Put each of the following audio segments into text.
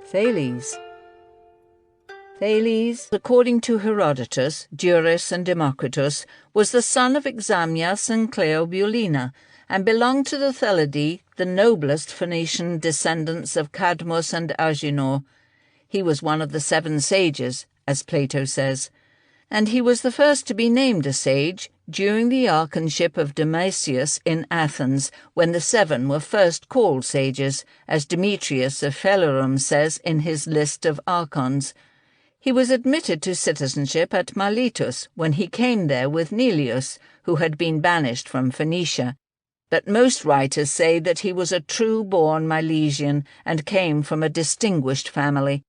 Thales. Thales, according to Herodotus, Duris and Democritus, was the son of Examnias and Cleobulina, and belonged to the Thalidae, the noblest Phoenician descendants of Cadmus and Agenor. He was one of the 7 sages, as Plato says, and he was the first to be named a sage during the archonship of Damasius in Athens, when the 7 were first called sages, as Demetrius of Phalerum says in his list of archons. He was admitted to citizenship at Miletus when he came there with Neleus, who had been banished from Phoenicia, but most writers say that he was a true-born Milesian and came from a distinguished family.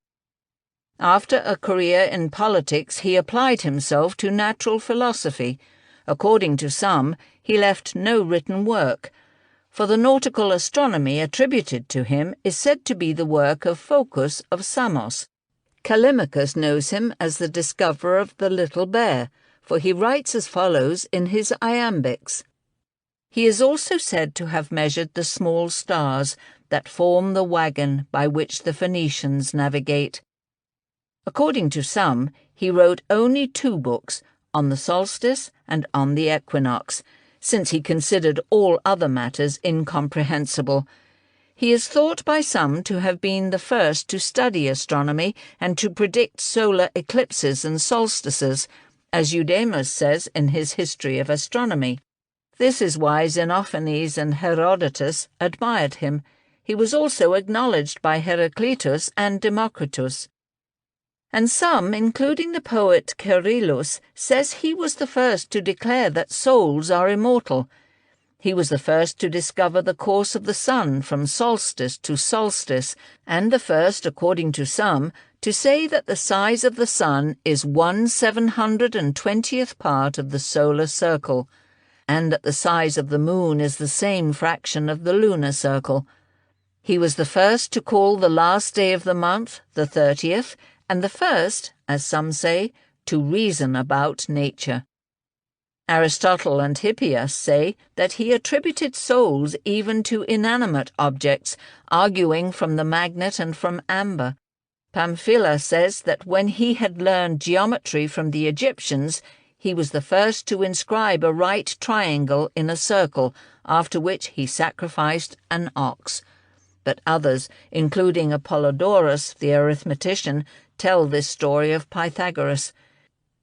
After a career in politics, he applied himself to natural philosophy. According to some, he left no written work, for the nautical astronomy attributed to him is said to be the work of Phocus of Samos. Callimachus knows him as the discoverer of the little bear, for he writes as follows in his iambics. He is also said to have measured the small stars that form the wagon by which the Phoenicians navigate. According to some, he wrote only 2 books, on the solstice and on the equinox, since he considered all other matters incomprehensible. He is thought by some to have been the first to study astronomy and to predict solar eclipses and solstices, as Eudemus says in his History of Astronomy. This is why Xenophanes and Herodotus admired him. He was also acknowledged by Heraclitus and Democritus. And some, including the poet Cerylus, says he was the first to declare that souls are immortal. He was the first to discover the course of the sun from solstice to solstice, and the first, according to some, to say that the size of the sun is 1/720th part of the solar circle, and that the size of the moon is the same fraction of the lunar circle. He was the first to call the last day of the month the 30th, and the first, as some say, to reason about nature. Aristotle and Hippias say that he attributed souls even to inanimate objects, arguing from the magnet and from amber. Pamphila says that when he had learned geometry from the Egyptians, he was the first to inscribe a right triangle in a circle, after which he sacrificed an ox. But others, including Apollodorus, the arithmetician, tell this story of Pythagoras.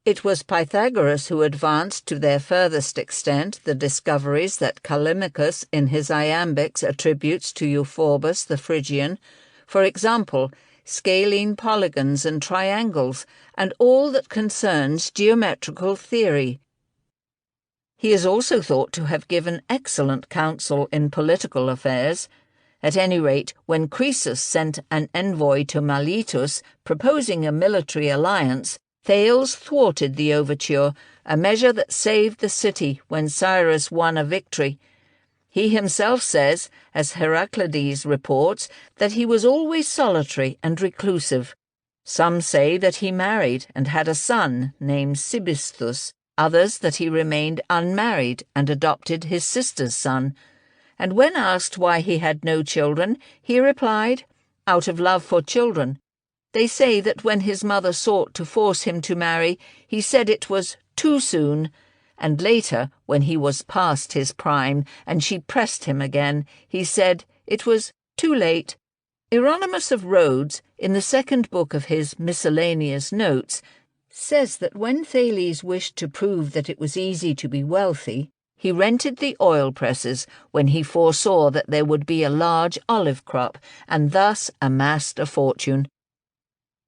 It was Pythagoras who advanced to their furthest extent the discoveries that Callimachus in his iambics attributes to Euphorbus the Phrygian, for example, scalene polygons and triangles, and all that concerns geometrical theory. He is also thought to have given excellent counsel in political affairs. At any rate, when Croesus sent an envoy to Miletus proposing a military alliance, Thales thwarted the overture, a measure that saved the city when Cyrus won a victory. He himself says, as Heraclitus reports, that he was always solitary and reclusive. Some say that he married and had a son named Cybisthus, others that he remained unmarried and adopted his sister's son. And when asked why he had no children, he replied, out of love for children. They say that when his mother sought to force him to marry, he said it was too soon, and later, when he was past his prime and she pressed him again, he said it was too late. Hieronymus of Rhodes, in the 2nd book of his Miscellaneous Notes, says that when Thales wished to prove that it was easy to be wealthy, he rented the oil presses when he foresaw that there would be a large olive crop, and thus amassed a fortune.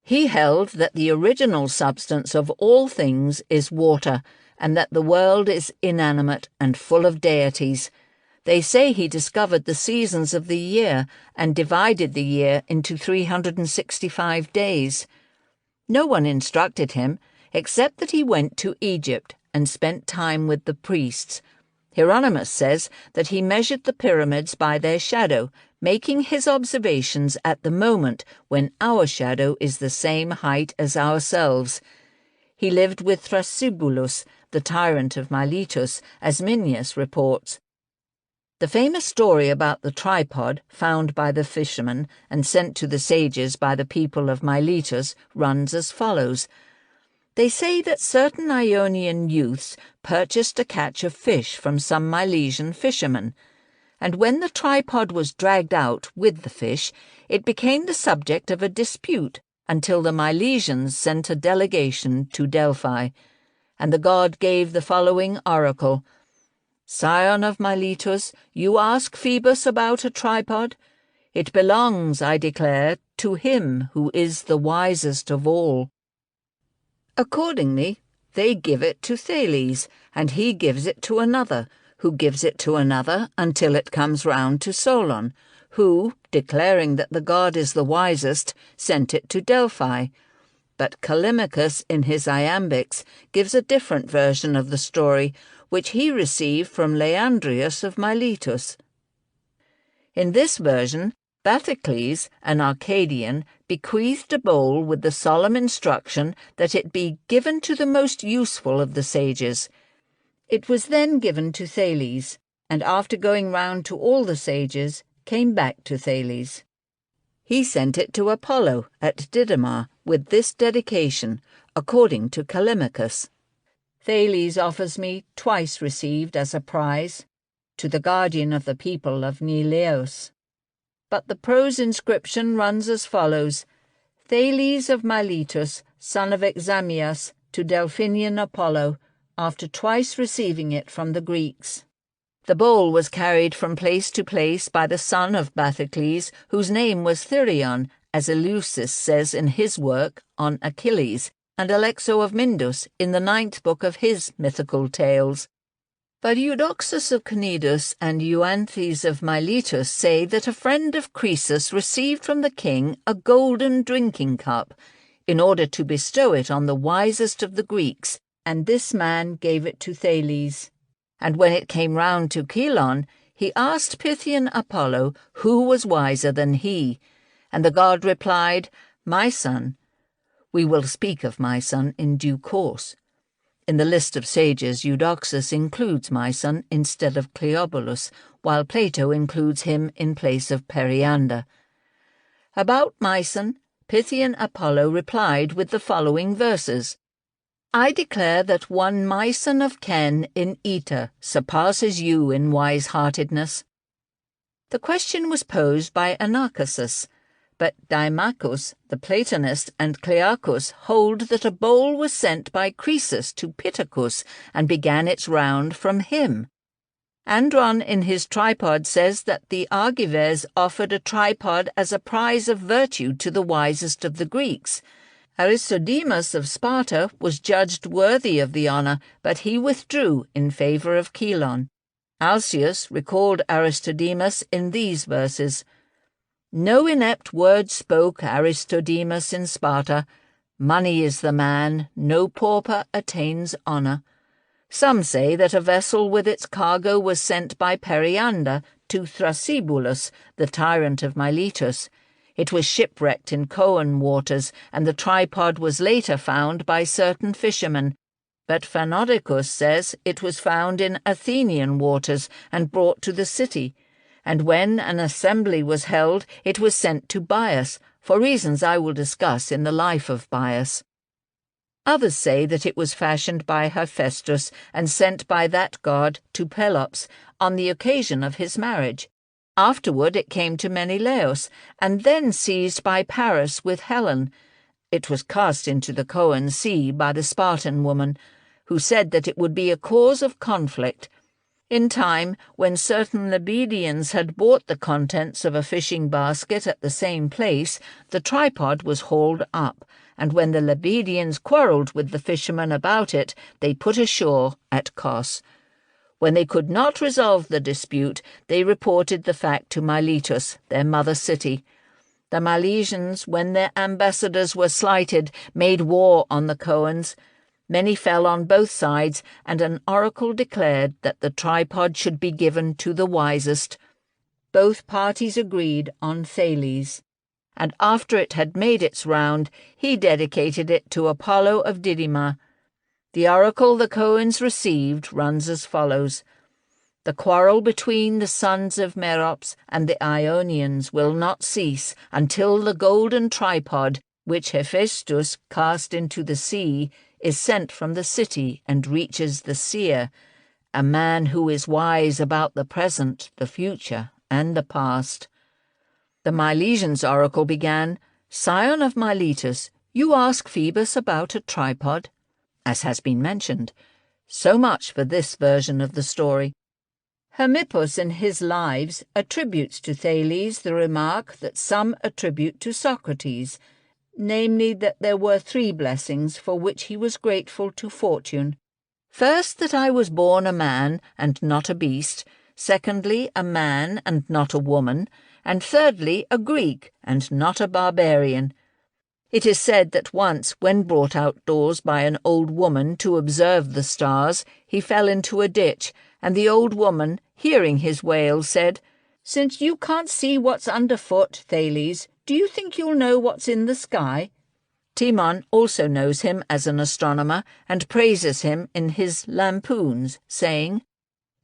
He held that the original substance of all things is water, and that the world is inanimate and full of deities. They say he discovered the seasons of the year and divided the year into 365 days. No one instructed him, except that he went to Egypt and spent time with the priests. Hieronymus says that he measured the pyramids by their shadow, making his observations at the moment when our shadow is the same height as ourselves. He lived with Thrasybulus, the tyrant of Miletus, as Minyas reports. The famous story about the tripod found by the fishermen and sent to the sages by the people of Miletus runs as follows. They say that certain Ionian youths purchased a catch of fish from some Milesian fishermen, and when the tripod was dragged out with the fish, it became the subject of a dispute until the Milesians sent a delegation to Delphi, and the god gave the following oracle. Scion of Miletus, you ask Phoebus about a tripod? It belongs, I declare, to him who is the wisest of all. Accordingly, they give it to Thales, and he gives it to another, who gives it to another until it comes round to Solon, who, declaring that the god is the wisest, sent it to Delphi. But Callimachus, in his iambics, gives a different version of the story, which he received from Leandrius of Miletus. In this version, Pythagoras, an Arcadian, bequeathed a bowl with the solemn instruction that it be given to the most useful of the sages. It was then given to Thales, and after going round to all the sages, came back to Thales. He sent it to Apollo at Didyma with this dedication, according to Callimachus. Thales offers me twice received as a prize, to the guardian of the people of Neleos. But the prose inscription runs as follows. Thales of Miletus, son of Examias, to Delphinian Apollo, after twice receiving it from the Greeks. The bowl was carried from place to place by the son of Pythagoras, whose name was Therion, as Eleusis says in his work on Achilles, and Alexo of Mindus in the 9th book of his mythical tales. But Eudoxus of Cnidus and Euanthes of Miletus say that a friend of Croesus received from the king a golden drinking cup, in order to bestow it on the wisest of the Greeks, and this man gave it to Thales. And when it came round to Chelon, he asked Pythian Apollo who was wiser than he, and the god replied, My son. We will speak of my son in due course. In the list of sages, Eudoxus includes my son instead of Cleobulus, while Plato includes him in place of Periander. About Myson, Pythian Apollo replied with the following verses. I declare that one Myson of Ken in Eta surpasses you in wise-heartedness. The question was posed by Anarchus, but Dimachus, the Platonist, and Clearchus hold that a bowl was sent by Croesus to Pittacus and began its round from him. Andron in his tripod says that the Argives offered a tripod as a prize of virtue to the wisest of the Greeks. Aristodemus of Sparta was judged worthy of the honour, but he withdrew in favour of Chelon. Alcius recalled Aristodemus in these verses. No inept word spoke Aristodemus in Sparta. Money is the man, no pauper attains honour. Some say that a vessel with its cargo was sent by Periander to Thrasybulus, the tyrant of Miletus. It was shipwrecked in Coan waters, and the tripod was later found by certain fishermen. But Phanodicus says it was found in Athenian waters and brought to the city. And when an assembly was held, it was sent to Bias, for reasons I will discuss in the life of Bias. Others say that it was fashioned by Hephaestus and sent by that god to Pelops on the occasion of his marriage. Afterward it came to Menelaus, and then seized by Paris with Helen. It was cast into the Coan Sea by the Spartan woman, who said that it would be a cause of conflict. In time, when certain Lebedians had bought the contents of a fishing basket at the same place, the tripod was hauled up, and when the Lebedians quarrelled with the fishermen about it, they put ashore at Kos. When they could not resolve the dispute, they reported the fact to Miletus, their mother city. The Milesians, when their ambassadors were slighted, made war on the Coans. Many fell on both sides, and an oracle declared that the tripod should be given to the wisest. Both parties agreed on Thales, and after it had made its round, he dedicated it to Apollo of Didyma. The oracle the Coans received runs as follows. The quarrel between the sons of Merops and the Ionians will not cease until the golden tripod, which Hephaestus cast into the sea, is sent from the city and reaches the seer, a man who is wise about the present, the future, and the past. The Milesians' oracle began, "Scion of Miletus, you ask Phoebus about a tripod," as has been mentioned. So much for this version of the story. Hermippus in his Lives attributes to Thales the remark that some attribute to Socrates, namely that there were 3 blessings for which he was grateful to fortune. First, that I was born a man and not a beast, secondly, a man and not a woman, and thirdly, a Greek and not a barbarian. It is said that once, when brought outdoors by an old woman to observe the stars, he fell into a ditch, and the old woman, hearing his wail, said, "Since you can't see what's underfoot, Thales, do you think you'll know what's in the sky?" Timon also knows him as an astronomer and praises him in his Lampoons, saying,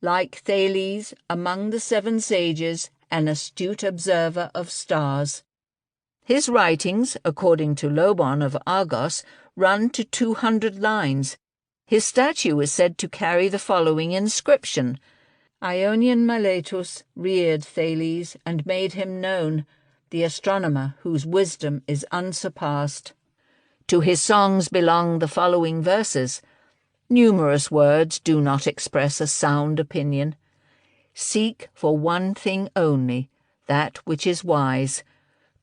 "Like Thales, among the 7 sages, an astute observer of stars." His writings, according to Lobon of Argos, run to 200 lines. His statue is said to carry the following inscription: "Ionian Miletus reared Thales and made him known, the astronomer whose wisdom is unsurpassed." To his songs belong the following verses. Numerous words do not express a sound opinion. "Seek for one thing only, that which is wise.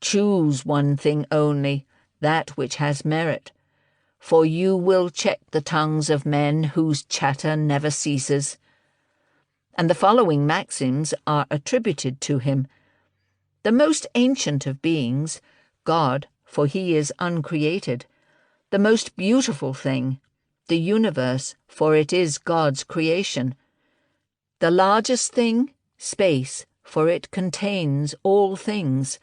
Choose one thing only, that which has merit. For you will check the tongues of men whose chatter never ceases." And the following maxims are attributed to him. The most ancient of beings, God, for he is uncreated. The most beautiful thing, the universe, for it is God's creation. The largest thing, space, for it contains all things.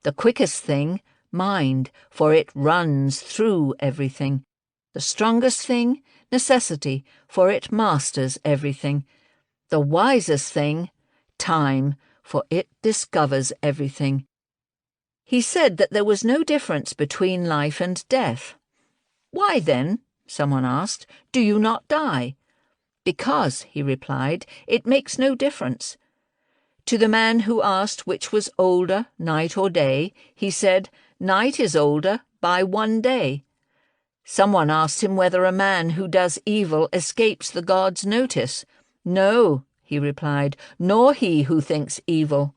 The quickest thing, mind, for it runs through everything. The strongest thing, necessity, for it masters everything. The wisest thing, time, for it discovers everything. He said that there was no difference between life and death. "Why then," someone asked, "do you not die?" "Because," he replied, "it makes no difference." To the man who asked which was older, night or day, he said, "Night is older by 1 day." Someone asked him whether a man who does evil escapes the gods' notice. "No," he replied, "nor he who thinks evil."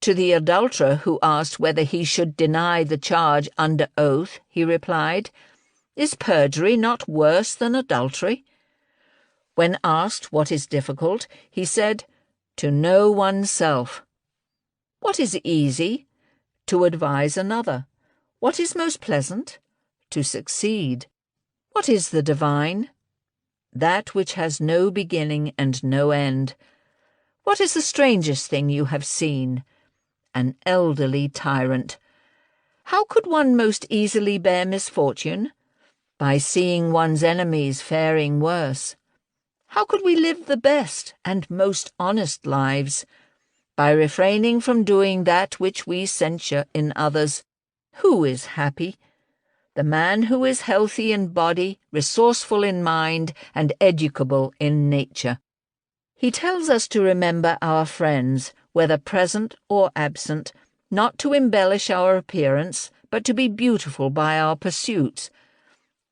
To the adulterer who asked whether he should deny the charge under oath, he replied, "Is perjury not worse than adultery?" When asked what is difficult, he said, "To know oneself." What is easy? To advise another. What is most pleasant? To succeed. What is the divine? That which has no beginning and no end. What is the strangest thing you have seen? An elderly tyrant. How could one most easily bear misfortune? By seeing one's enemies faring worse. How could we live the best and most honest lives? By refraining from doing that which we censure in others. Who is happy? The man who is healthy in body, resourceful in mind, and educable in nature. He tells us to remember our friends, whether present or absent, not to embellish our appearance, but to be beautiful by our pursuits.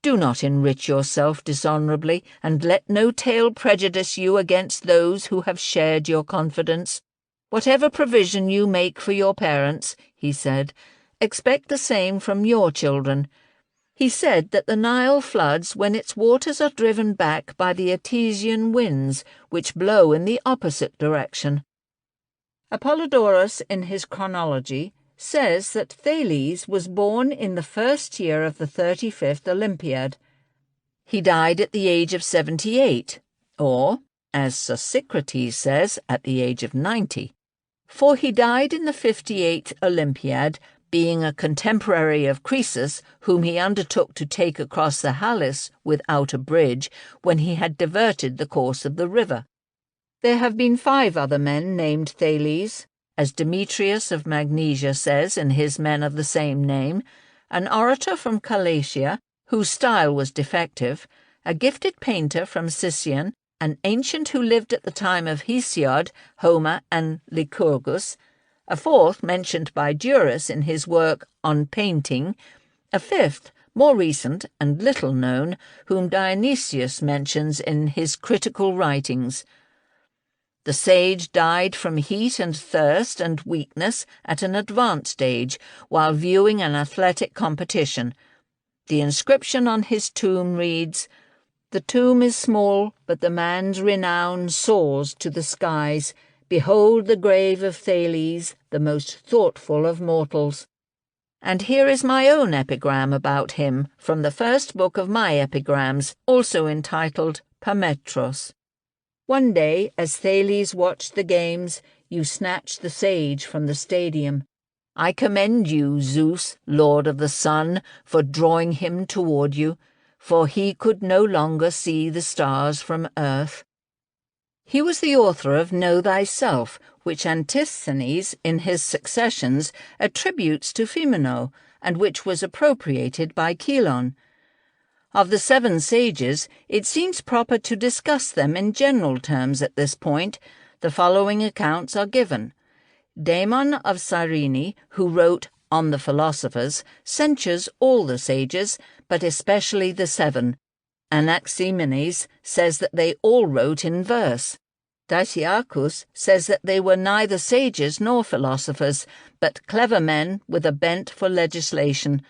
Do not enrich yourself dishonourably, and let no tale prejudice you against those who have shared your confidence. Whatever provision you make for your parents, he said, expect the same from your children. He said that the Nile floods when its waters are driven back by the Etesian winds, which blow in the opposite direction. Apollodorus, in his chronology, says that Thales was born in the 1st year of the 35th Olympiad. He died at the age of 78, or, as Socrates says, at the age of 90. For he died in the 58th Olympiad, being a contemporary of Croesus, whom he undertook to take across the Thales without a bridge when he had diverted the course of the river. There have been 5 other men named Thales, as Demetrius of Magnesia says in his Men of the same name, an orator from Calatia, whose style was defective, a gifted painter from Sicyon, an ancient who lived at the time of Hesiod, Homer, and Lycurgus, a 4th mentioned by Duras in his work On Painting, a 5th, more recent and little known, whom Dionysius mentions in his critical writings. The sage died from heat and thirst and weakness at an advanced age while viewing an athletic competition. The inscription on his tomb reads, "The tomb is small, but the man's renown soars to the skies. Behold the grave of Thales, the most thoughtful of mortals." And here is my own epigram about him from the first book of my epigrams, also entitled Permetros. One day, as Thales watched the games, you snatched the sage from the stadium. I commend you, Zeus, lord of the sun, for drawing him toward you, for he could no longer see the stars from earth. He was the author of Know Thyself, which Antisthenes, in his Successions, attributes to Phemeno, and which was appropriated by Chilon. Of the 7 sages, it seems proper to discuss them in general terms at this point. The following accounts are given. Damon of Cyrene, who wrote On the Philosophers, censures all the sages, but especially the 7. Anaximenes says that they all wrote in verse. Dicaearchus says that they were neither sages nor philosophers, but clever men with a bent for legislation.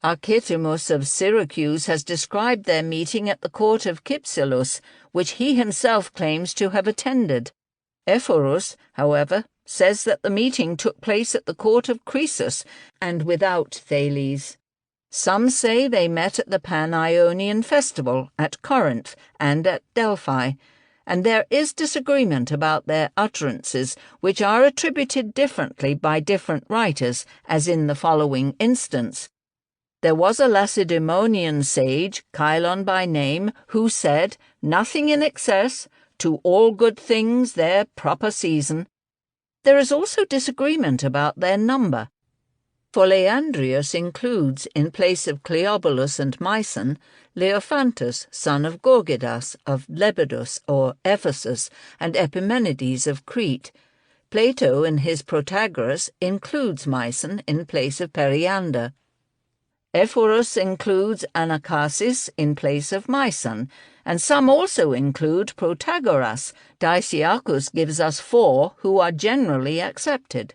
Architimus of Syracuse has described their meeting at the court of Cypselus, which he himself claims to have attended. Ephorus, however, says that the meeting took place at the court of Croesus, and without Thales. Some say they met at the Pan-Ionian festival at Corinth and at Delphi, and there is disagreement about their utterances, which are attributed differently by different writers, as in the following instance. There was a Lacedaemonian sage, Chilon by name, who said, "Nothing in excess, to all good things their proper season." There is also disagreement about their number. For Leandrius includes, in place of Cleobulus and Myson, Leophantus, son of Gorgidas, of Lepidus or Ephesus, and Epimenides of Crete. Plato, in his Protagoras, includes Myson in place of Periander. Ephorus includes Anacharsis in place of Myson, and some also include Protagoras. Dicaearchus gives us 4 who are generally accepted: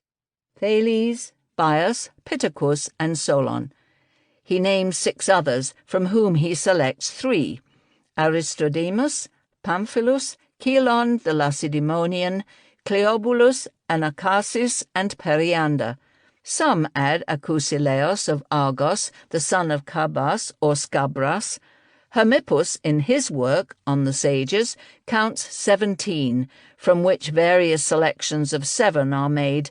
Thales, Bias, Pittacus, and Solon. He names 6 others, from whom he selects 3: Aristodemus, Pamphilus, Chilon the Lacedaemonian, Cleobulus, Anacharsis, and Periander. Some add Acusilaus of Argos, the son of Cabas or Scabras. Hermippus, in his work on the sages, counts 17, from which various selections of 7 are made.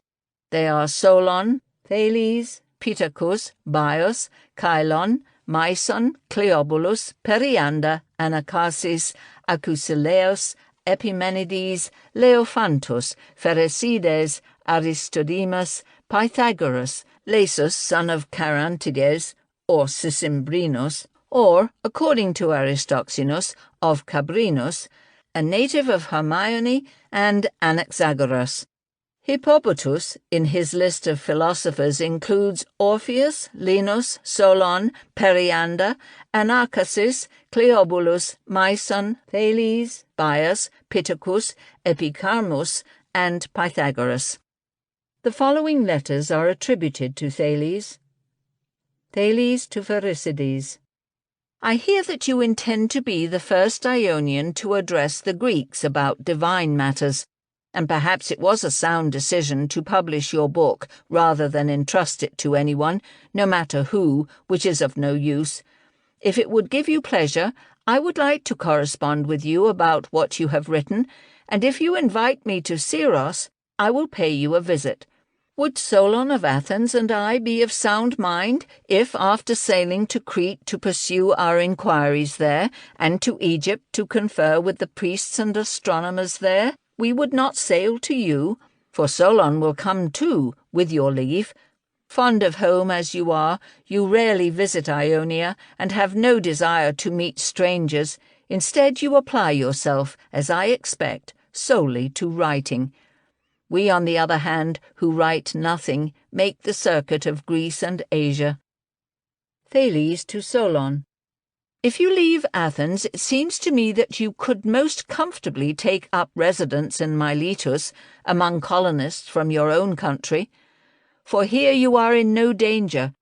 They are Solon, Thales, Pittacus, Bias, Chilon, Myson, Cleobulus, Periander, Anacharsis, Acusilaus, Epimenides, Leophantus, Pherecydes, Aristodemus, Pythagoras, Lasus, son of Charantides, or Sicimbrinus, or, according to Aristoxenus, of Cabrinus, a native of Hermione, and Anaxagoras. Hippobotus, in his list of philosophers, includes Orpheus, Linus, Solon, Periander, Anacharsis, Cleobulus, Myson, Thales, Bias, Pittacus, Epicharmus, and Pythagoras. The following letters are attributed to Thales. Thales to Pherecydes. I hear that you intend to be the first Ionian to address the Greeks about divine matters, and perhaps it was a sound decision to publish your book rather than entrust it to anyone, no matter who, which is of no use. If it would give you pleasure, I would like to correspond with you about what you have written, and if you invite me to Syros, I will pay you a visit. Would Solon of Athens and I be of sound mind if, after sailing to Crete to pursue our inquiries there, and to Egypt to confer with the priests and astronomers there, We would not sail to you, for Solon will come too, with your leave. Fond of home as you are, you rarely visit Ionia, and have no desire to meet strangers. Instead, you apply yourself, as I expect, solely to writing. We, on the other hand, who write nothing, make the circuit of Greece and Asia. Thales to Solon. If you leave Athens, it seems to me that you could most comfortably take up residence in Miletus, among colonists from your own country. For here you are in no danger.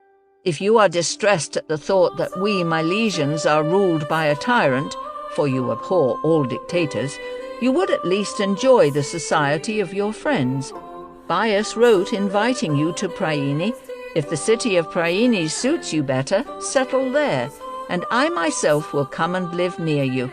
If you are distressed at the thought that we Milesians are ruled by a tyrant, for you abhor all dictators, you would at least enjoy the society of your friends. Bias wrote inviting you to Priene. If the city of Priene suits you better, settle there, and I myself will come and live near you.